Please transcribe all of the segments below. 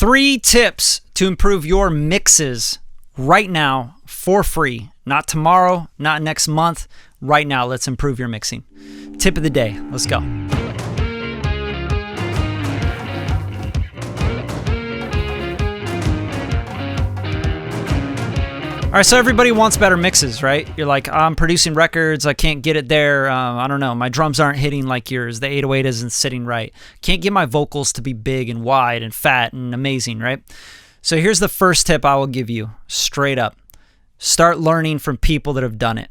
3 tips to improve your mixes right now for free. Not tomorrow, not next month. Right now, let's improve your mixing. Tip of the day. Let's go. All right, so everybody wants better mixes, right? You're like, I'm producing records, I can't get it there. I don't know, my drums aren't hitting like yours. The 808 isn't sitting right. Can't get my vocals to be big and wide and fat and amazing, right? So here's the first tip I will give you, straight up. Start learning from people that have done it.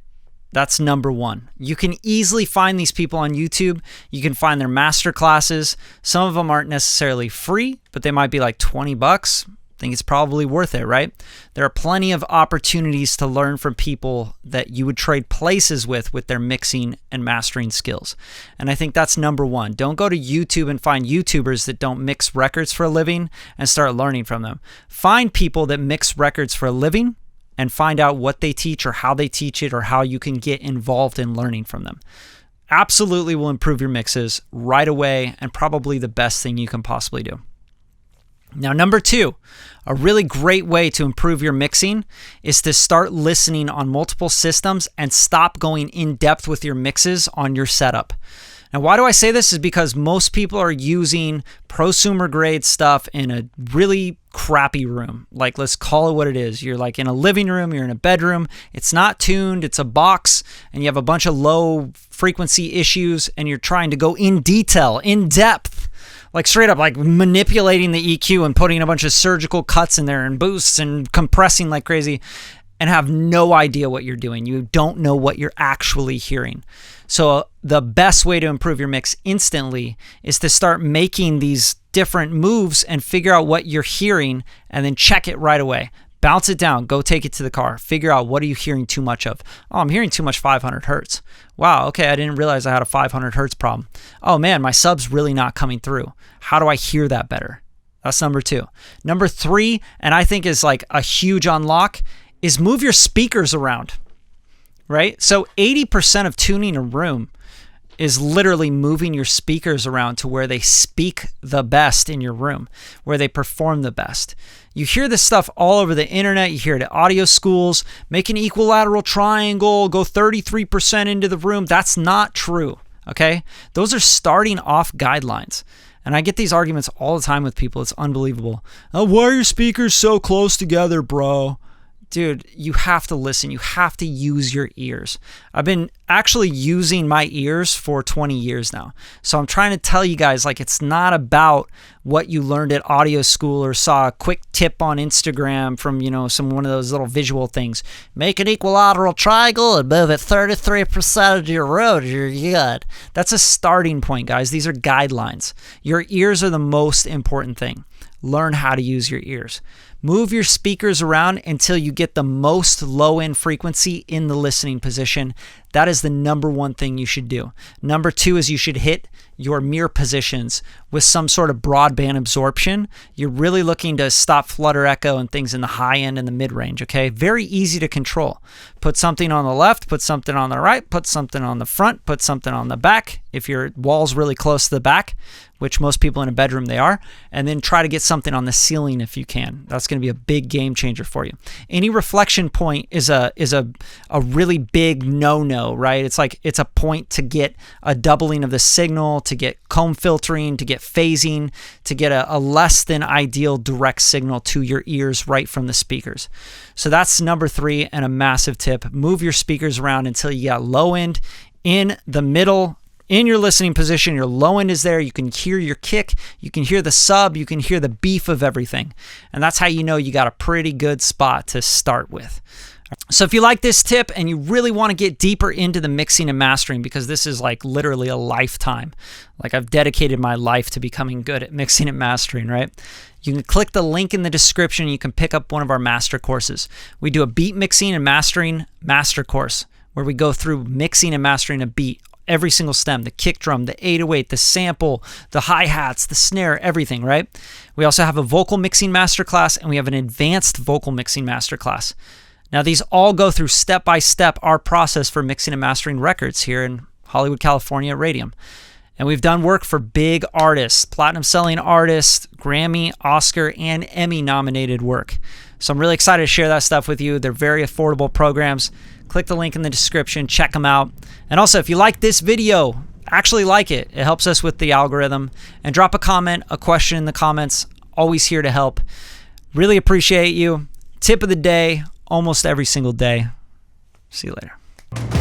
That's number 1. You can easily find these people on YouTube. You can find their masterclasses. Some of them aren't necessarily free, but they might be like $20. I think it's probably worth it, right? There are plenty of opportunities to learn from people that you would trade places with their mixing and mastering skills. And I think that's number 1. Don't go to YouTube and find YouTubers that don't mix records for a living and start learning from them. Find people that mix records for a living and find out what they teach or how they teach it or how you can get involved in learning from them. Absolutely will improve your mixes right away and probably the best thing you can possibly do. Now, number 2, a really great way to improve your mixing is to start listening on multiple systems and stop going in depth with your mixes on your setup. Now, why do I say this? Is because most people are using prosumer grade stuff in a really crappy room. Like, let's call it what it is. You're like in a living room, you're in a bedroom, it's not tuned, it's a box, and you have a bunch of low frequency issues, and you're trying to go in detail, in depth. Like straight up, like manipulating the EQ and putting a bunch of surgical cuts in there and boosts and compressing like crazy and have no idea what you're doing. You don't know what you're actually hearing. So the best way to improve your mix instantly is to start making these different moves and figure out what you're hearing and then check it right away. Bounce it down, go take it to the car, figure out what are you hearing too much of. Oh, I'm hearing too much 500 hertz. Wow, okay, I didn't realize I had a 500 hertz problem. Oh man, my sub's really not coming through. How do I hear that better? That's number 2. Number 3, and I think is like a huge unlock, is move your speakers around, right? So 80% of tuning a room is literally moving your speakers around to where they speak the best in your room, where they perform the best. You hear this stuff all over the internet. You hear it at audio schools. Make an equilateral triangle, go 33% into the room. That's not true, okay? Those are starting off guidelines. And I get these arguments all the time with people. It's unbelievable. Oh, why are your speakers so close together, bro? Dude, you have to listen. You have to use your ears. I've been actually using my ears for 20 years now. So I'm trying to tell you guys, like, it's not about what you learned at audio school or saw a quick tip on Instagram from, one of those little visual things. Make an equilateral triangle and move it 33% of your road. You're good. That's a starting point, guys. These are guidelines. Your ears are the most important thing. Learn how to use your ears. Move your speakers around until you get the most low-end frequency in the listening position. That is the number 1 thing you should do. Number 2 is you should hit your mirror positions with some sort of broadband absorption. You're really looking to stop flutter echo and things in the high end and the mid-range, okay? Very easy to control. Put something on the left, put something on the right, put something on the front, put something on the back. If your wall's really close to the back, which most people in a bedroom they are, and then try to get something on the ceiling if you can. That's going to be a big game changer for you. Any reflection point is a really big no-no, right? It's a point to get a doubling of the signal, to get comb filtering, to get phasing, to get a less than ideal direct signal to your ears right from the speakers. So that's number 3 and a massive tip. Move your speakers around until you got low end in the middle. In your listening position, your low end is there. You can hear your kick. You can hear the sub. You can hear the beef of everything. And that's how you know you got a pretty good spot to start with. So if you like this tip and you really want to get deeper into the mixing and mastering, because this is like literally a lifetime, like I've dedicated my life to becoming good at mixing and mastering, right? You can click the link in the description. You can pick up one of our master courses. We do a beat mixing and mastering master course where we go through mixing and mastering a beat. Every single stem, the kick drum, the 808, the sample, the hi-hats, the snare, everything, right? We also have a vocal mixing masterclass and we have an advanced vocal mixing masterclass. Now, these all go through step-by-step our process for mixing and mastering records here in Hollywood, California at Radium. And we've done work for big artists, platinum selling artists, Grammy, Oscar, and Emmy nominated work. So I'm really excited to share that stuff with you. They're very affordable programs. Click the link in the description, check them out. And also, if you like this video, actually like it. It helps us with the algorithm. And drop a comment, a question in the comments. Always here to help. Really appreciate you. Tip of the day, almost every single day. See you later.